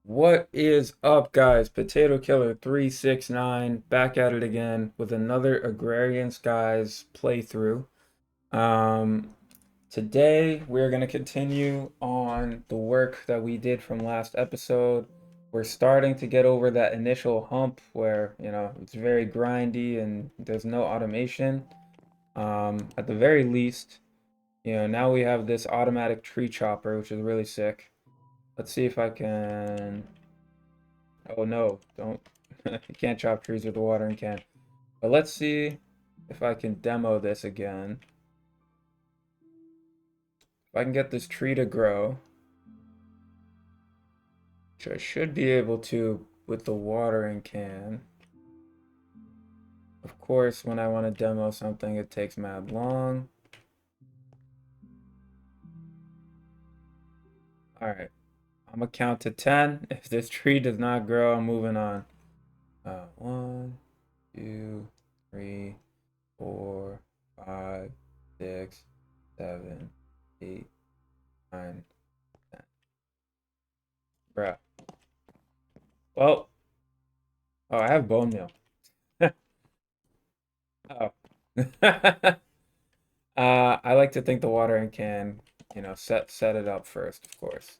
What is up, guys? Potato Killer 369 back at it again with another Agrarian Skies playthrough. Um, Today we're going to continue on the work that we did from last episode. We're starting to get over that initial hump where, it's very grindy and there's no automation. At the very least, now we have this automatic tree chopper, which is really sick. Let's see if I can. Oh no, don't. You can't chop trees with a watering can. But let's see if I can demo this again. If I can get this tree to grow, which I should be able to with the watering can. Of course, when I want to demo something, it takes mad long. Alright, I'm gonna count to 10. If this tree does not grow, I'm moving on. 1, 2, 3, 4, 5, 6, 7, 8, 9, 10. Bruh. Well, oh, I have bone meal. Oh. I like to think the watering can, set it up first, of course.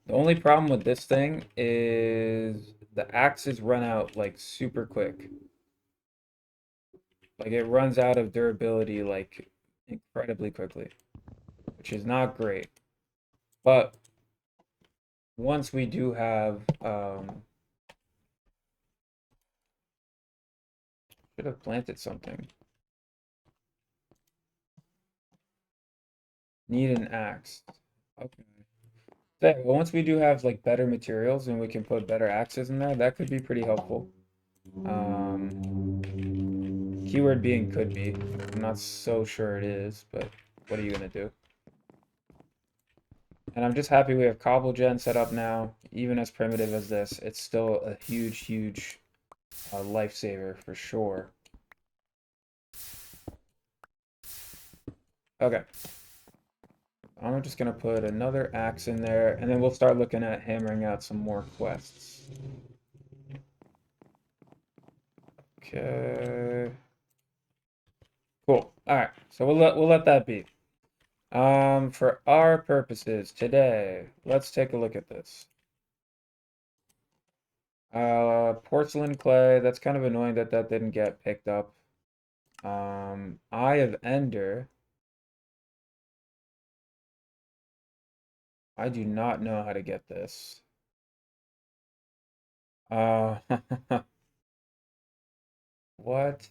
The only problem with this thing is the axes run out like super quick. Like it runs out of durability like incredibly quickly, which is not great. But once we do have should have planted something. Need an axe. Okay. So, yeah, once we do have like better materials and we can put better axes in there, that could be pretty helpful. Keyword being could be. I'm not so sure it is, but what are you gonna do? And I'm just happy we have Cobble Gen set up now. Even as primitive as this, it's still a huge, huge lifesaver for sure. Okay. I'm just gonna put another axe in there, and then we'll start looking at hammering out some more quests. Okay. Cool. All right. So we'll let that be. For our purposes today, let's take a look at this. Porcelain clay. That's kind of annoying that that didn't get picked up. Eye of Ender. I do not know how to get this. Uh, what?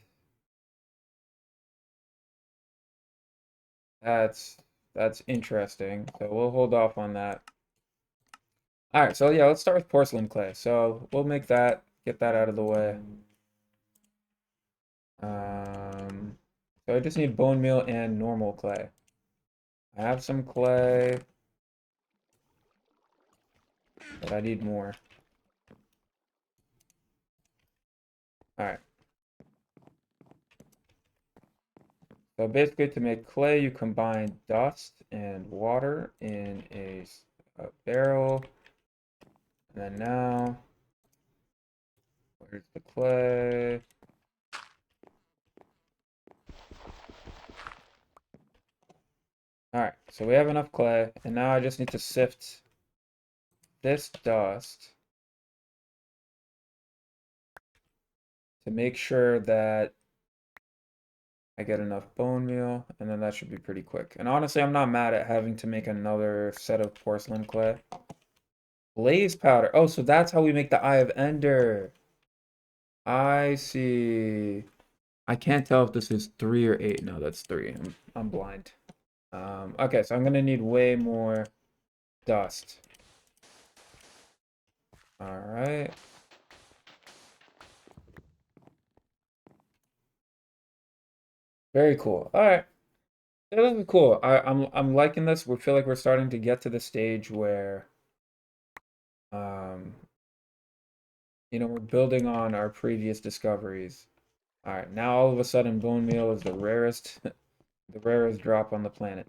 That's that's interesting. So we'll hold off on that. All right, so yeah, let's start with porcelain clay. So we'll make that, get that out of the way. Um, so I just need bone meal and normal clay. I have some clay, but I need more. All right. So basically, to make clay, you combine dust and water in a barrel. And then now, where's the clay? All right, so we have enough clay, and now I just need to sift this dust to make sure that I get enough bone meal, and then that should be pretty quick. And honestly, I'm not mad at having to make another set of porcelain clay. Blaze powder. Oh, so that's how we make the Eye of Ender. I see. I can't tell if this is 3 or 8. No, that's 3. I'm blind. Okay, so I'm gonna need way more dust. All right. Very cool. All right. Yeah, this is cool. I'm liking this. We feel like we're starting to get to the stage where um we're building on our previous discoveries. All right, now all of a sudden bone meal is the rarest the rarest drop on the planet.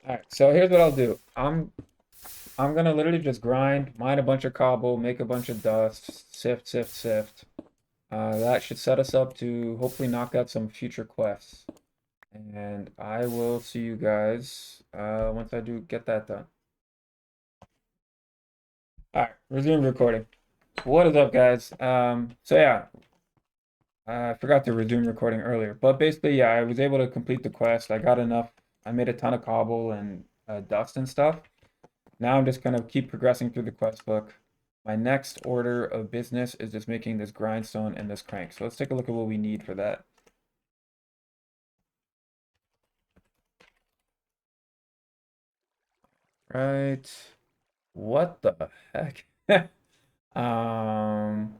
All right, so here's what I'll do. I'm gonna literally just grind, mine a bunch of cobble, make a bunch of dust, sift, sift, sift. That should set us up to hopefully knock out some future quests. And I will see you guys once I do get that done. All right, resume recording. What is up, guys? So yeah, I forgot to resume recording earlier, but basically, yeah, I was able to complete the quest. I got enough. I made a ton of cobble and dust and stuff. Now I'm just gonna keep progressing through the quest book. My next order of business is just making this grindstone and this crank. So let's take a look at what we need for that. Right. What the heck? Um,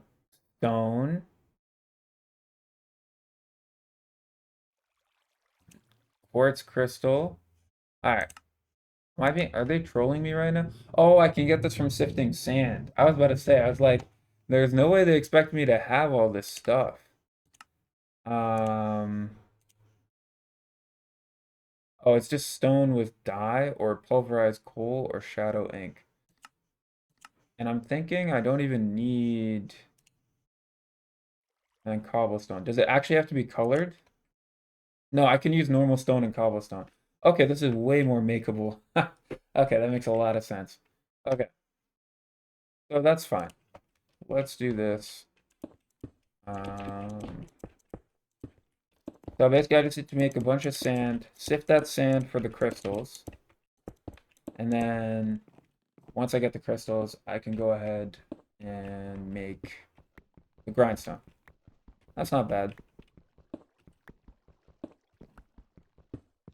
stone, quartz crystal. All right. Are they trolling me right now? Oh, I can get this from sifting sand. I was about to say, I was like, there's no way they expect me to have all this stuff. Um, oh, it's just stone with dye or pulverized coal or shadow ink. And I'm thinking I don't even need and cobblestone. Does it actually have to be colored? No, I can use normal stone and cobblestone. Okay, this is way more makeable. Okay, that makes a lot of sense. Okay, so that's fine. Let's do this. Um, so basically, I just need to make a bunch of sand, sift that sand for the crystals, and then once I get the crystals, I can go ahead and make the grindstone. That's not bad.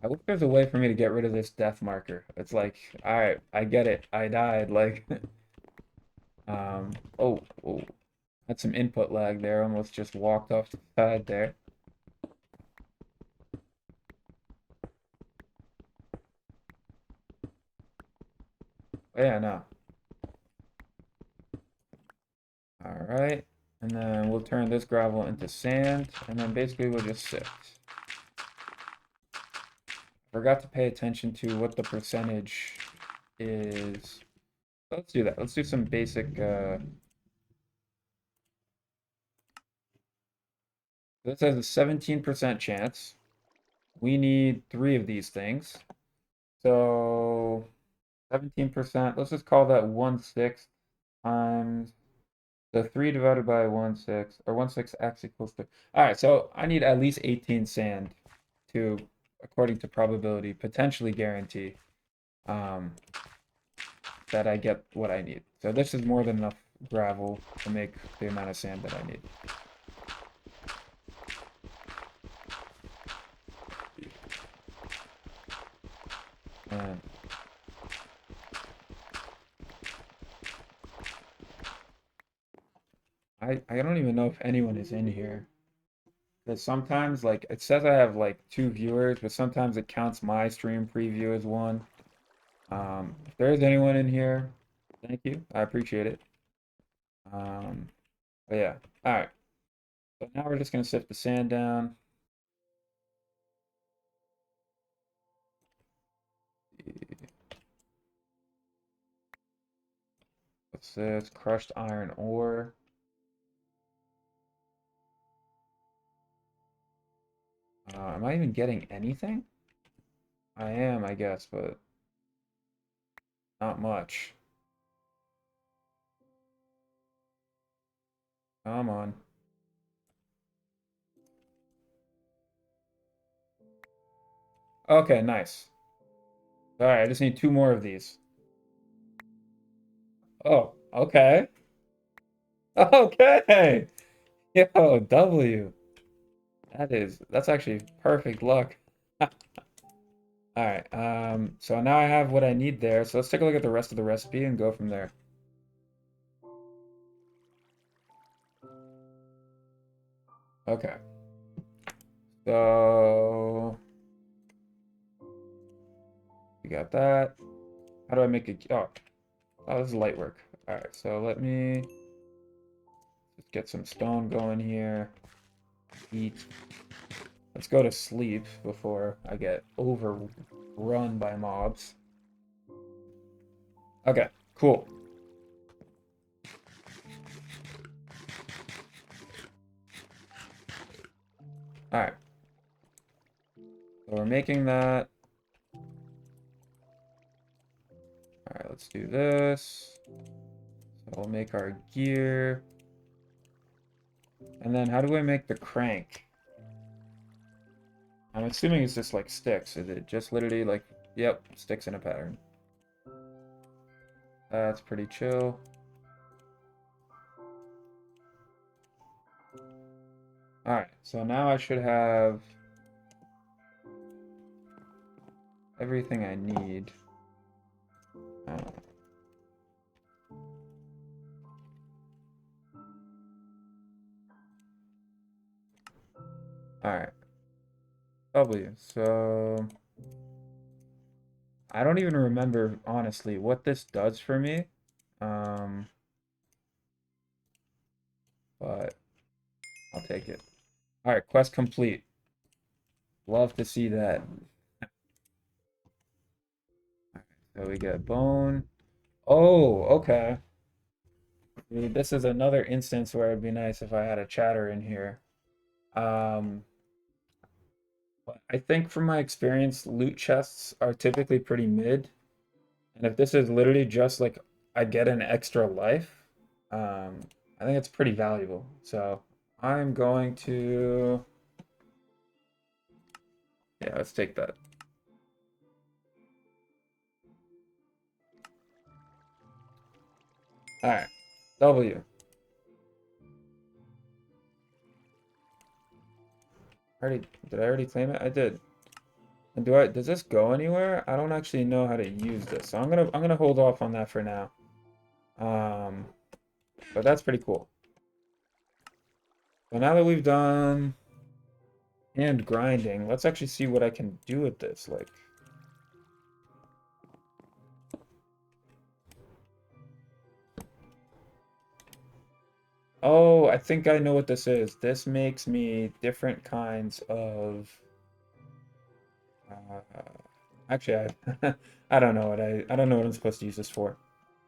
I wish there's a way for me to get rid of this death marker. It's like, all right, I get it. I died. Like, oh, oh, had some input lag there. Almost just walked off the side there. But yeah, no. All right. And then we'll turn this gravel into sand, and then basically we'll just sift. Forgot to pay attention to what the percentage is. Let's do that. Let's do some basic, this has a 17% chance. We need 3 of these things. So 17%, let's just call that 1/6 times the 3 divided by 1/6, or 1/6 x equals to. All right, so I need at least 18 sand to, according to probability, potentially guarantee um, that I get what I need. So this is more than enough gravel to make the amount of sand that I need. And I don't even know if anyone is in here. Because sometimes, like, it says I have, like, 2 viewers, but sometimes it counts my stream preview as one. If there is anyone in here, thank you. I appreciate it. Um, but yeah. All right. So now we're just going to sift the sand down. What's this? Crushed iron ore. Am I even getting anything? I am, I guess, but not much. Come on. Okay, nice. All right, I just need 2 more of these. Oh, okay. Okay. Yo, W. That's actually perfect luck. All right. So now I have what I need there. So let's take a look at the rest of the recipe and go from there. Okay. So we got that. How do I make it? Oh, this is light work. All right. So let me just get some stone going here. Eat. Let's go to sleep before I get overworked. run by mobs. Okay, cool. All right. So we're making that. All right, let's do this. So we'll make our gear. And then how do I make the crank? I'm assuming it's just like sticks. Is it just literally like, yep, sticks in a pattern. That's pretty chill. Alright, so now I should have everything I need. Alright. W. So I don't even remember honestly what this does for me. But I'll take it. Alright, quest complete. Love to see that. So we get bone. Oh, okay. Dude, this is another instance where it'd be nice if I had a chatter in here. Um, but I think from my experience, loot chests are typically pretty mid. And if this is literally just like I get an extra life, I think it's pretty valuable. So I'm going to, yeah, let's take that. All right, W. Did I already claim it? I did. And does this go anywhere? I don't actually know how to use this. So I'm gonna hold off on that for now. Um, but that's pretty cool. So now that we've done hand grinding, let's actually see what I can do with this. Like, oh, I think I know what this is. This makes me different kinds of. Uh, actually, I I don't know I don't know what I'm supposed to use this for.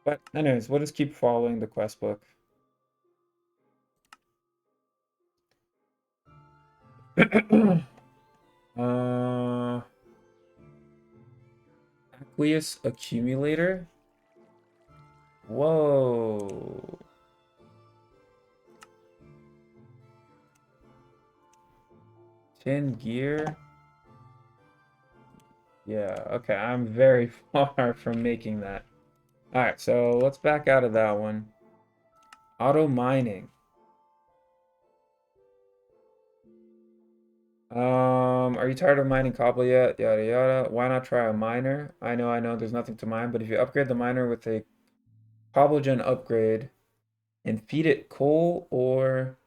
But anyways, we'll just keep following the quest book. uh, Aqueous accumulator. Whoa. Tin gear. Yeah, okay, I'm very far from making that. Alright, so let's back out of that one. Auto mining. Are you tired of mining cobble yet? Yada yada. Why not try a miner? I know, there's nothing to mine, but if you upgrade the miner with a Cobble Gen upgrade and feed it coal or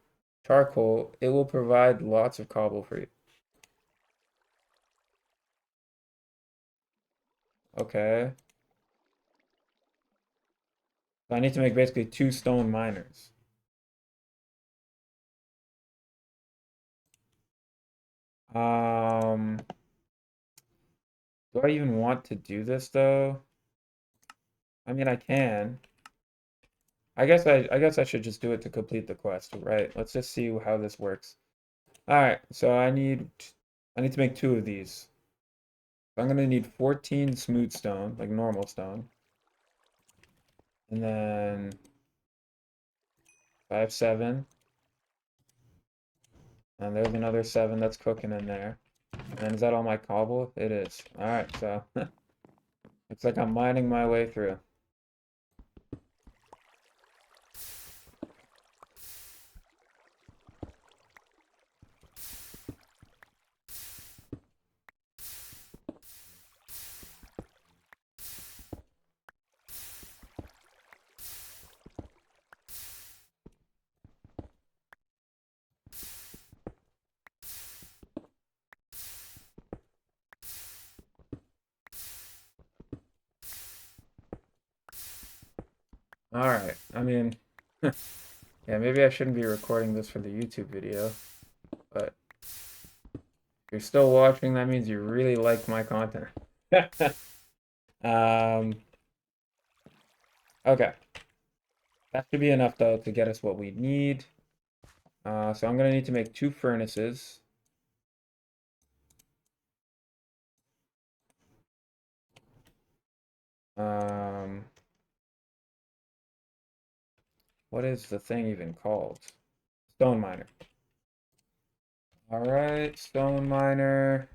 charcoal, it will provide lots of cobble for you. Okay. So I need to make basically 2 stone miners. Um, do I even want to do this though? I mean, I can. I guess I should just do it to complete the quest, right? Let's just see how this works. All right, so I need to make 2 of these. So I'm gonna need 14 smooth stone, like normal stone, and then 5, 7, and there's another 7 that's cooking in there. And then is that all my cobble? It is. All right, so looks like I'm mining my way through. All right, I mean, yeah, maybe I shouldn't be recording this for the YouTube video, but if you're still watching, that means you really like my content. Um, okay. That should be enough though to get us what we need. So I'm gonna need to make 2 furnaces. Um, what is the thing even called? Stone miner. All right, stone miner.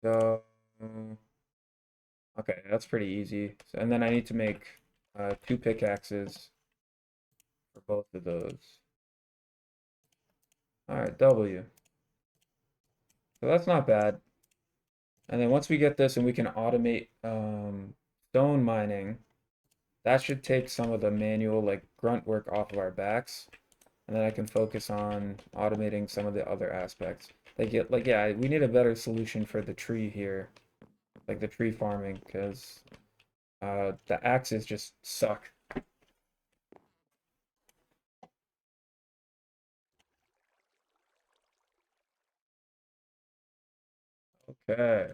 So, okay, that's pretty easy. So, and then I need to make 2 pickaxes for both of those. All right, W. So that's not bad. And then once we get this and we can automate stone mining, that should take some of the manual like grunt work off of our backs. And then I can focus on automating some of the other aspects. Like yeah, we need a better solution for the tree here, like the tree farming, because the axes just suck. Okay.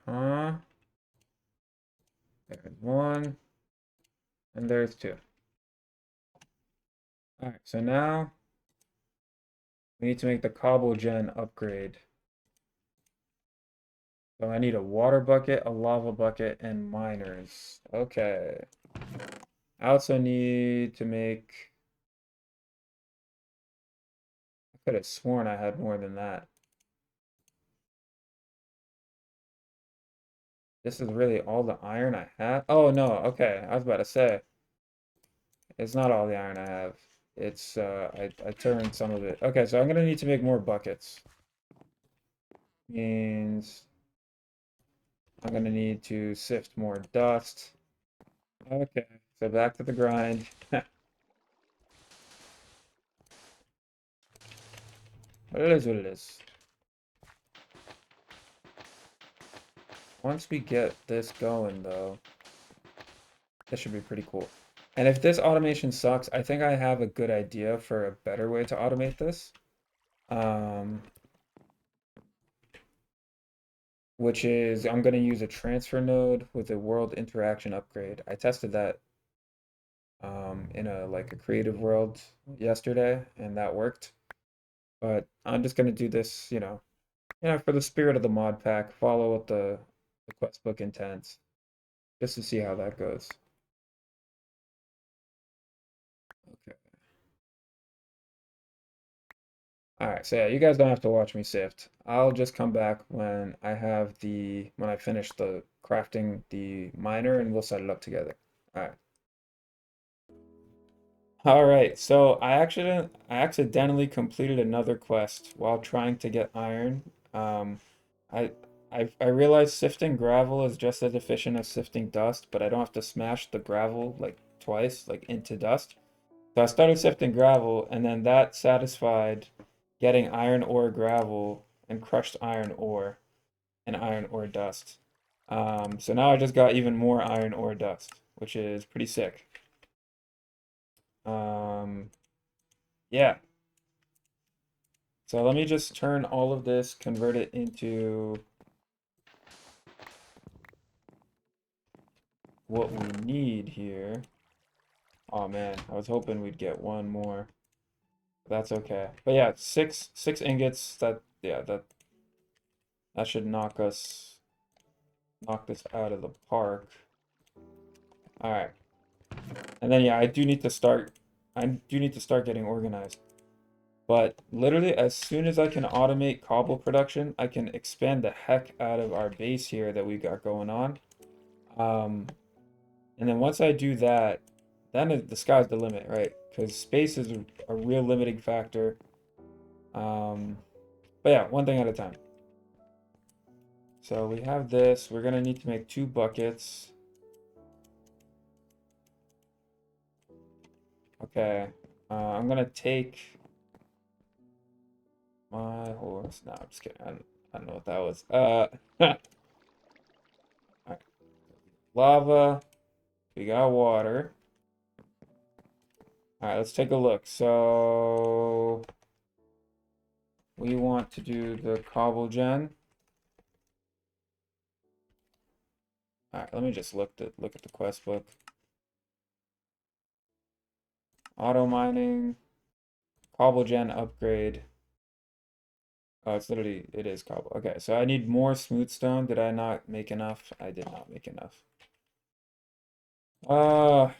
Huh. There's one, and there's two. All right, so now we need to make the Cobble Gen upgrade. So I need a water bucket, a lava bucket, and miners. Okay. I also need to make. I could have sworn I had more than that. This is really all the iron I have? Oh no, okay. I was about to say. It's not all the iron I have. It's I turned some of it. Okay, so I'm gonna need to make more buckets. Means I'm gonna need to sift more dust. Okay, so back to the grind. But it is what it is. Once we get this going though, this should be pretty cool. And if this automation sucks, I think I have a good idea for a better way to automate this. Um, which is I'm going to use a transfer node with a world interaction upgrade. I tested that in a like a creative world yesterday, and that worked. But I'm just going to do this, for the spirit of the mod pack, follow what the quest book intends, just to see how that goes. Okay. All right, so yeah, you guys don't have to watch me sift. I'll just come back when I finish the crafting the miner and we'll set it up together. All right. All right, so I accidentally completed another quest while trying to get iron. I I realized sifting gravel is just as efficient as sifting dust, but I don't have to smash the gravel like twice, like into dust. So I started sifting gravel, and then that satisfied getting iron ore gravel and crushed iron ore and iron ore dust. So now I just got even more iron ore dust, which is pretty sick. Um, yeah. So let me just turn all of this, convert it into what we need here. Oh man, I was hoping we'd get one more. That's okay. But yeah, six ingots. That should knock this out of the park. All right. And then yeah, I do need to start getting organized. But literally as soon as I can automate cobble production, I can expand the heck out of our base here that we got going on. Um, and then once I do that, the sky's the limit, right? Because space is a real limiting factor. Um, but yeah, one thing at a time. So we have this. We're gonna need to make 2 buckets. Okay. I'm gonna take my horse. No, I'm just kidding. I don't know what that was. All right. Lava. We got water. All right, let's take a look. So we want to do the Cobble Gen. All right, let me just look at the quest book. Auto mining, Cobble Gen upgrade. Oh, it is cobble. Okay, so I need more smooth stone. Did I not make enough? I did not make enough. Uh,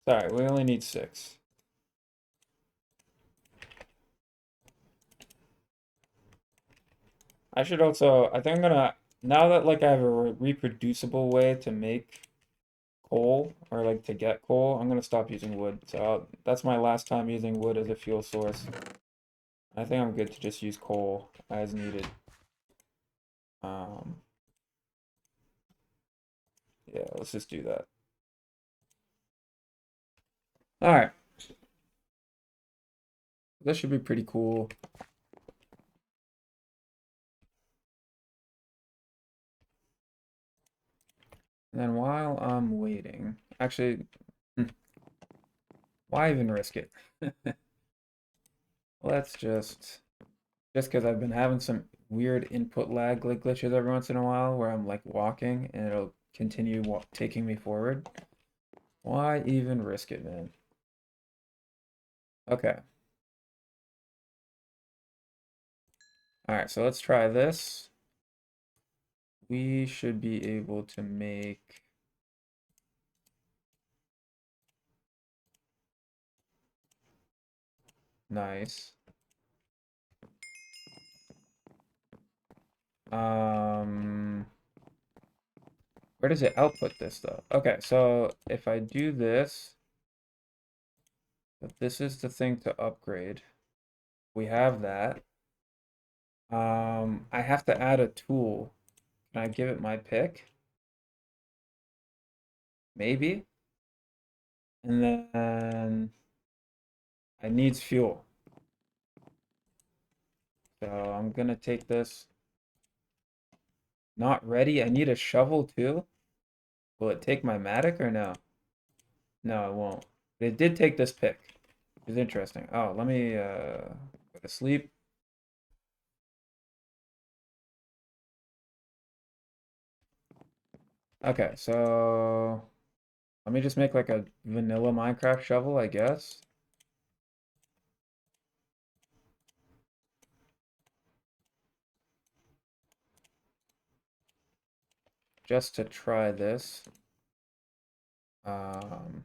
sorry, we only need 6. I should also, I think I'm gonna, now that like I have a reproducible way to make coal or like to get coal, I'm gonna stop using wood. So that's my last time using wood as a fuel source. I think I'm good to just use coal as needed. Um, yeah, let's just do that. All right, this should be pretty cool. And then while I'm waiting, actually, why even risk it? Let's just because I've been having some weird input lag glitches every once in a while where I'm like walking and it'll continue taking me forward. Why even risk it, man? Okay. All right, so let's try this. We should be able to make nice. Um, where does it output this though? Okay, so if I do this, if this is the thing to upgrade, we have that. I have to add a tool. Can I give it my pick? Maybe. And then I needs fuel. So I'm gonna take this. Not ready. I need a shovel too. Will it take my matic or no? No, it won't. But it did take this pick. It's interesting. Oh, let me go to sleep. Okay, so let me just make like a vanilla Minecraft shovel, I guess. Just to try this. Um,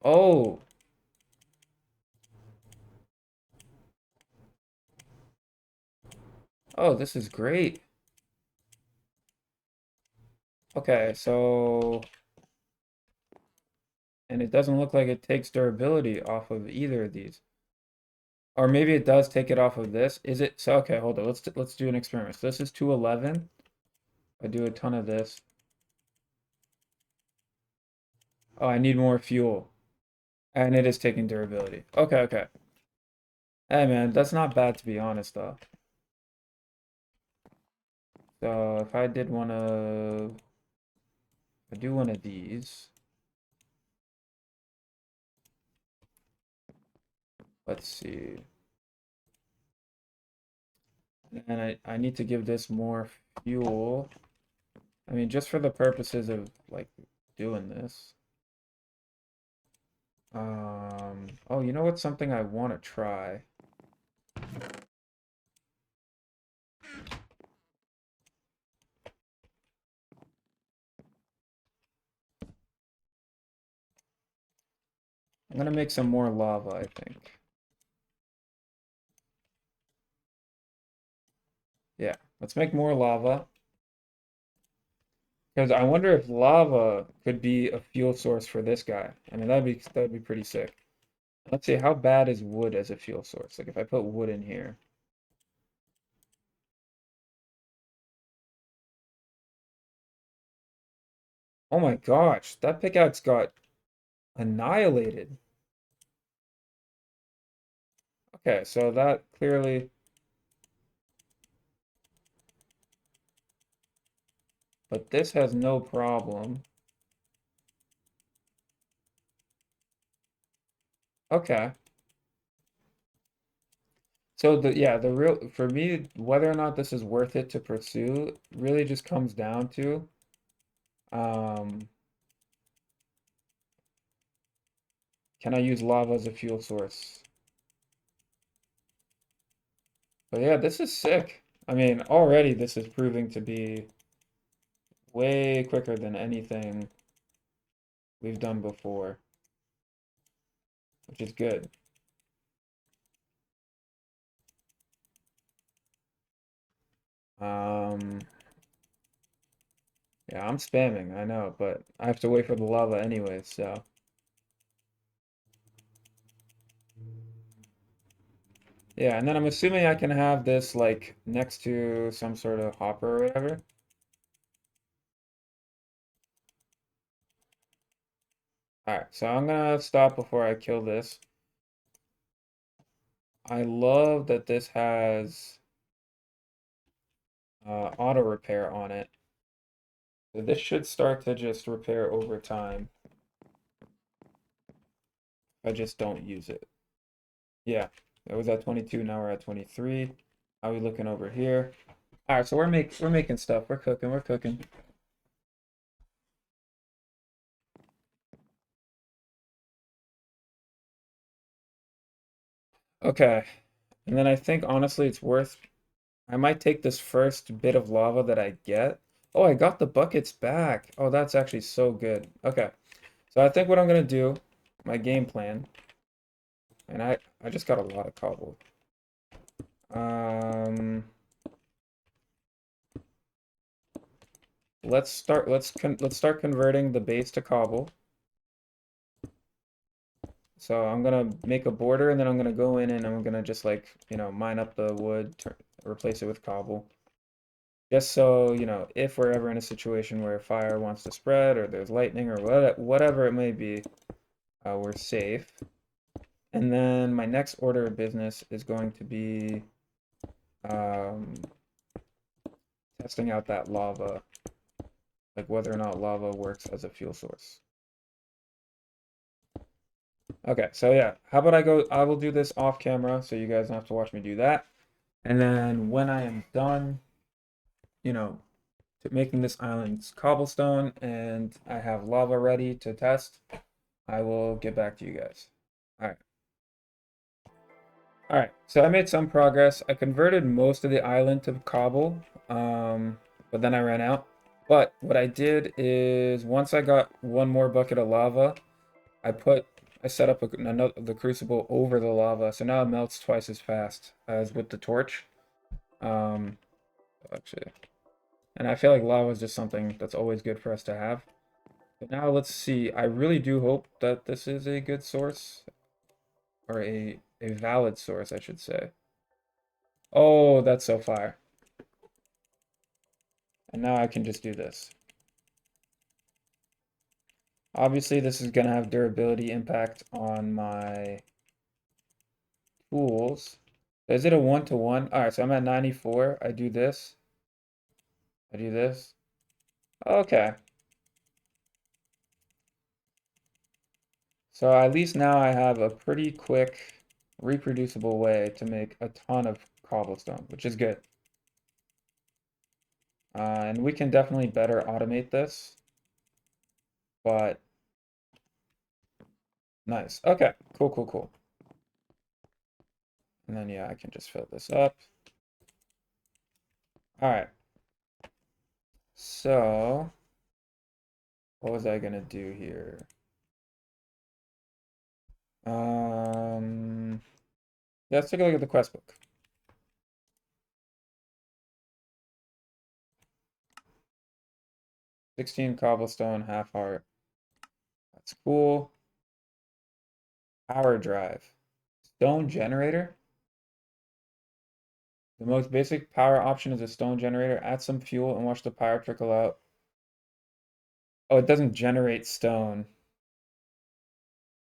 oh, oh, this is great. Okay, so, and it doesn't look like it takes durability off of either of these. Or maybe it does take it off of this. Is it? So, okay, hold on. Let's do an experiment. So this is 211. I do a ton of this. Oh, I need more fuel. And it is taking durability. Okay, okay. Hey man, that's not bad to be honest though. So if I did I do one of these. Let's see. And I need to give this more fuel. I mean, just for the purposes of like doing this. Oh, you know what's something I want to try? I'm gonna make some more lava, I think. Yeah, let's make more lava. Because I wonder if lava could be a fuel source for this guy. I mean, that'd be pretty sick. Let's see, how bad is wood as a fuel source? Like if I put wood in here. Oh my gosh, that pickaxe got annihilated. Okay, so that clearly, but this has no problem. Okay. So the real for me, whether or not this is worth it to pursue really just comes down to um can I use lava as a fuel source? But yeah, this is sick. I mean, already this is proving to be way quicker than anything we've done before, which is good. Um, yeah, I'm spamming, I know, but I have to wait for the lava anyway, so. Yeah, and then I'm assuming I can have this like next to some sort of hopper or whatever. All right, so I'm gonna stop before I kill this. I love that this has auto repair on it. So this should start to just repair over time. I just don't use it. Yeah, it was at 22, now we're at 23. How are we looking over here? All right, so we're making stuff. We're cooking, we're cooking. Okay. And then I think honestly it's worth I might take this first bit of lava that I get. Oh, I got the buckets back. Oh, that's actually so good. Okay. So I think what I'm gonna do, my game plan, and I just got a lot of cobble. Um, let's start converting the base to cobble. So I'm gonna make a border and then I'm gonna go in and I'm gonna just like, mine up the wood, replace it with cobble. Just so, if we're ever in a situation where fire wants to spread or there's lightning or whatever it may be, we're safe. And then my next order of business is going to be um, testing out that lava, like whether or not lava works as a fuel source. Okay, so yeah, how about I will do this off camera so you guys don't have to watch me do that. And then when I am done, you know, making this island's cobblestone and I have lava ready to test, I will get back to you guys. All right. All right, so I made some progress. I converted most of the island to cobble, but then I ran out. But what I did is once I got one more bucket of lava, I put I set up the crucible over the lava, so now it melts twice as fast as with the torch. Um, actually, and I feel like lava is just something that's always good for us to have. But now let's see. I really do hope that this is a good source, or a valid source, I should say. Oh, that's so fire. And now I can just do this. Obviously, this is going to have durability impact on my tools. Is it a one-to-one? All right, so I'm at 94. I do this. I do this. Okay. So at least now I have a pretty quick, reproducible way to make a ton of cobblestone, which is good. And we can definitely better automate this, but nice. Okay, cool, cool, cool. And then, yeah, I can just fill this up. All right. So, what was I gonna do here? Yeah, let's take a look at the quest book. 16 cobblestone, half heart. That's cool. Power drive. Stone generator. The most basic power option is a stone generator. Add some fuel and watch the power trickle out. Oh, it doesn't generate stone.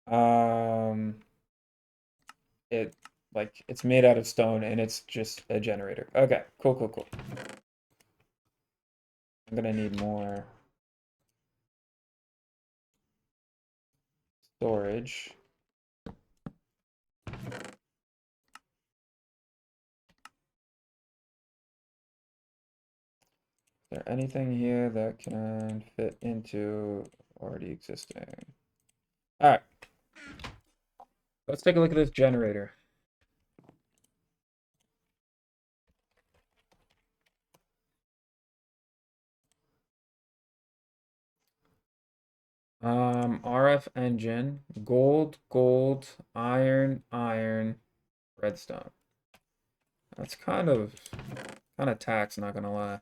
Um, it like it's made out of stone and it's just a generator. Okay, cool, cool, cool. I'm gonna need more storage. Is there anything here that can fit into already existing? All right, let's take a look at this generator. RF engine, gold, gold, iron, iron, redstone. That's kind of tax, not gonna lie.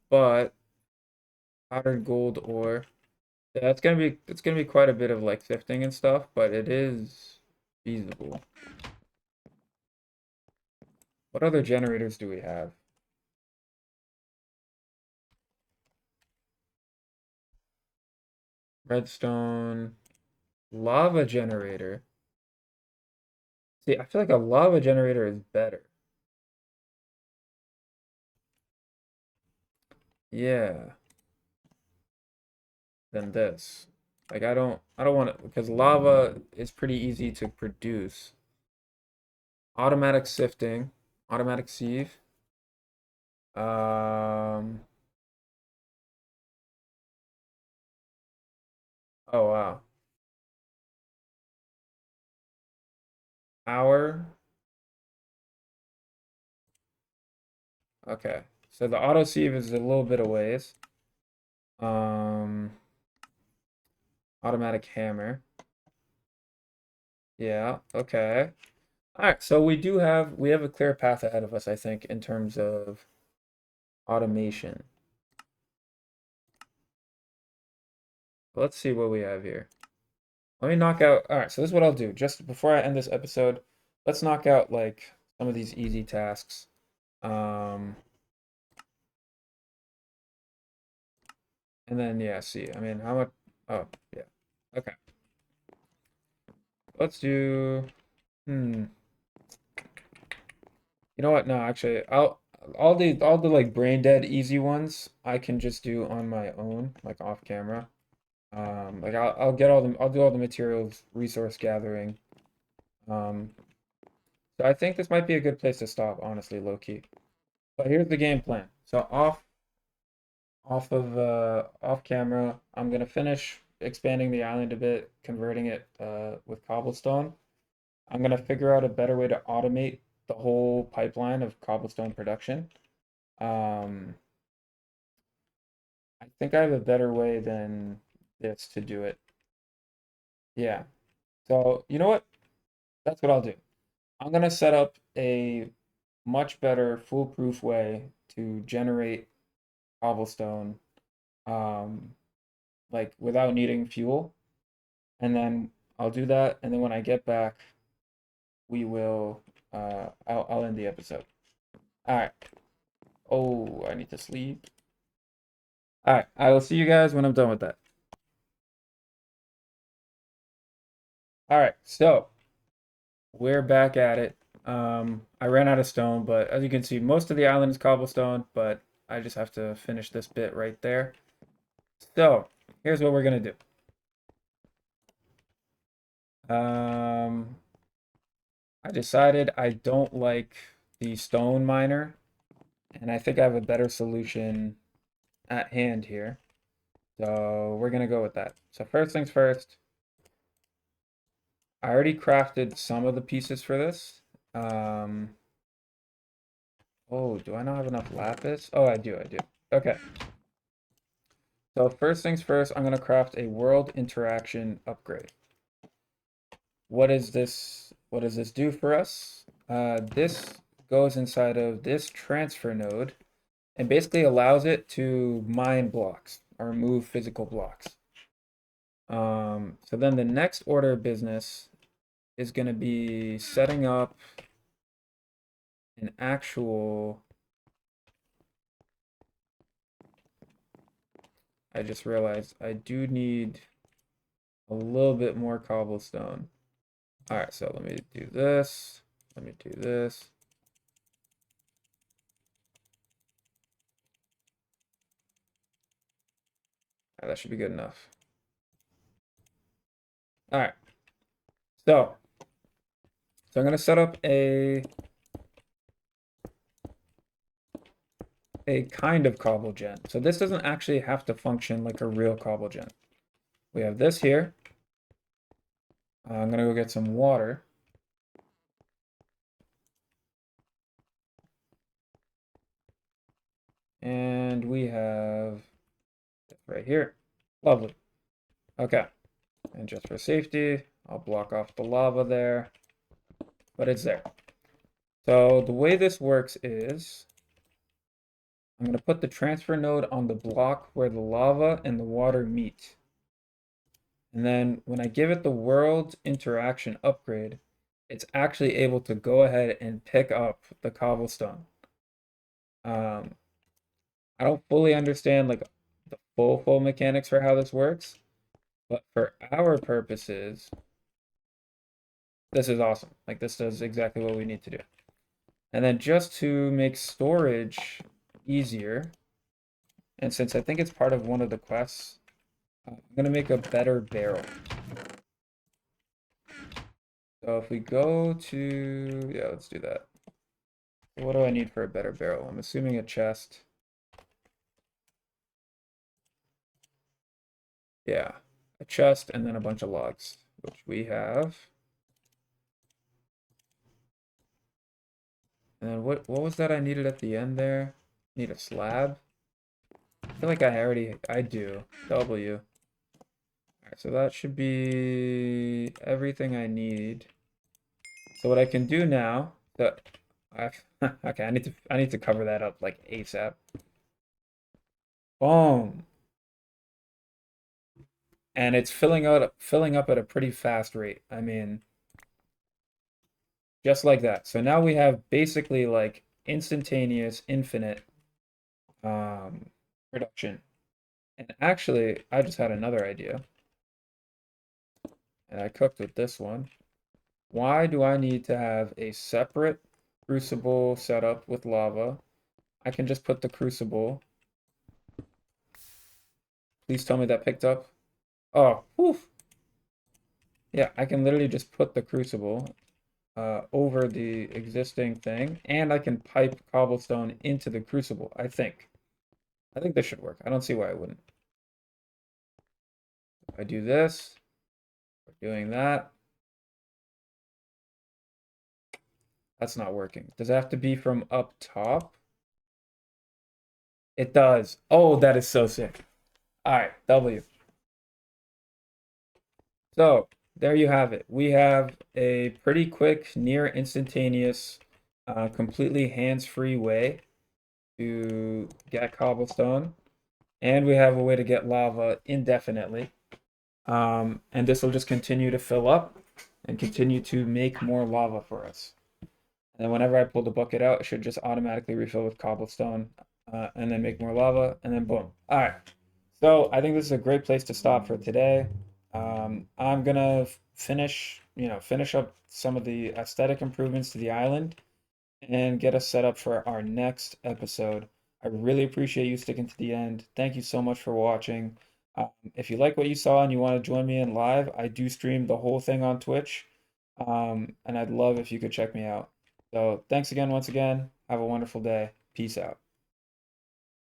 But powdered gold ore. Yeah, it's gonna be quite a bit of like sifting and stuff, but it is feasible. What other generators do we have? Redstone, lava generator. See, I feel like a lava generator is better. Yeah, than this. Like I don't want it because lava is pretty easy to produce. Automatic sifting, automatic sieve. Um, oh wow. Power. Okay. So the auto sieve is a little bit of ways. Um, automatic hammer. Yeah, okay. All right, so we have a clear path ahead of us, I think, in terms of automation. Let's see what we have here. Let me knock out. All right, so this is what I'll do. Just before I end this episode, let's knock out like some of these easy tasks. Um, and then yeah, see. I mean, how much? Oh, yeah. Okay. Let's do. Hmm. You know what? No, actually, all the like brain dead easy ones I can just do on my own, like off camera. Like I'll do all the materials resource gathering. Um, so I think this might be a good place to stop, honestly, low key. But here's the game plan. So off camera, I'm gonna finish expanding the island a bit, converting it with cobblestone. I'm gonna figure out a better way to automate the whole pipeline of cobblestone production. Um, I think I have a better way than this to do it. Yeah. So you know what? That's what I'll do. I'm gonna set up a much better foolproof way to generate cobblestone, um, like without needing fuel. And then I'll do that. And then when I get back, we will, I'll end the episode. All right. Oh, I need to sleep. All right. I will see you guys when I'm done with that. All right. So we're back at it. I ran out of stone, but as you can see, most of the island is cobblestone, but I just have to finish this bit right there. So here's what we're gonna do. Um, I decided I don't like the stone miner, and I think I have a better solution at hand here. So we're gonna go with that. So first things first, I already crafted some of the pieces for this. Um, oh, do I not have enough lapis? Oh, I do. Okay. So first things first, I'm gonna craft a world interaction upgrade. What is this? What does this do for us? This goes inside of this transfer node and basically allows it to mine blocks or move physical blocks. So then the next order of business is going to be setting up an actual. I just realized I do need a little bit more cobblestone. All right, so let me do this. Let me do this. All right, that should be good enough. All right, so I'm gonna set up a kind of Cobble Gen. So this doesn't actually have to function like a real Cobble Gen. We have this here. I'm gonna go get some water. And we have it right here. Lovely. Okay. And just for safety, I'll block off the lava there, but it's there. So the way this works is I'm going to put the transfer node on the block where the lava and the water meet. And then when I give it the world interaction upgrade, it's actually able to go ahead and pick up the cobblestone. I don't fully understand like the full mechanics for how this works, but for our purposes, this is awesome. Like this does exactly what we need to do. And then just to make storage easier, and since I think it's part of one of the quests, I'm gonna make a better barrel. So if we go to, yeah, let's do that. What do I need for a better barrel? I'm assuming a chest. Yeah, a chest and then a bunch of logs, which we have. And then what was that I needed at the end there? Need a slab? I feel like I do. W. Alright, so that should be everything I need. So what I can do now, okay, I need to cover that up like ASAP. Boom. And it's filling up at a pretty fast rate. I mean, just like that. So now we have basically like instantaneous, infinite production. And actually, I just had another idea. And I cooked with this one. Why do I need to have a separate crucible setup with lava? I can just put the crucible. Please tell me that picked up. Oh, whew. Yeah, I can literally just put the crucible over the existing thing, and I can pipe cobblestone into the crucible, I think. I think this should work. I don't see why I wouldn't. If I do this, doing that. That's not working. Does it have to be from up top? It does. Oh, that is so sick. All right, W. So there you have it. We have a pretty quick, near instantaneous, completely hands-free way to get cobblestone. And we have a way to get lava indefinitely. And this will just continue to fill up and continue to make more lava for us. And then whenever I pull the bucket out, it should just automatically refill with cobblestone and then make more lava, and then boom. All right. So I think this is a great place to stop for today. I'm gonna finish up some of the aesthetic improvements to the island and get us set up for our next episode. I really appreciate you sticking to the end. Thank you so much for watching. If you like what you saw and you want to join me in live, I do stream the whole thing on Twitch. And I'd love if you could check me out. So thanks again, once again. Have a wonderful day. Peace out.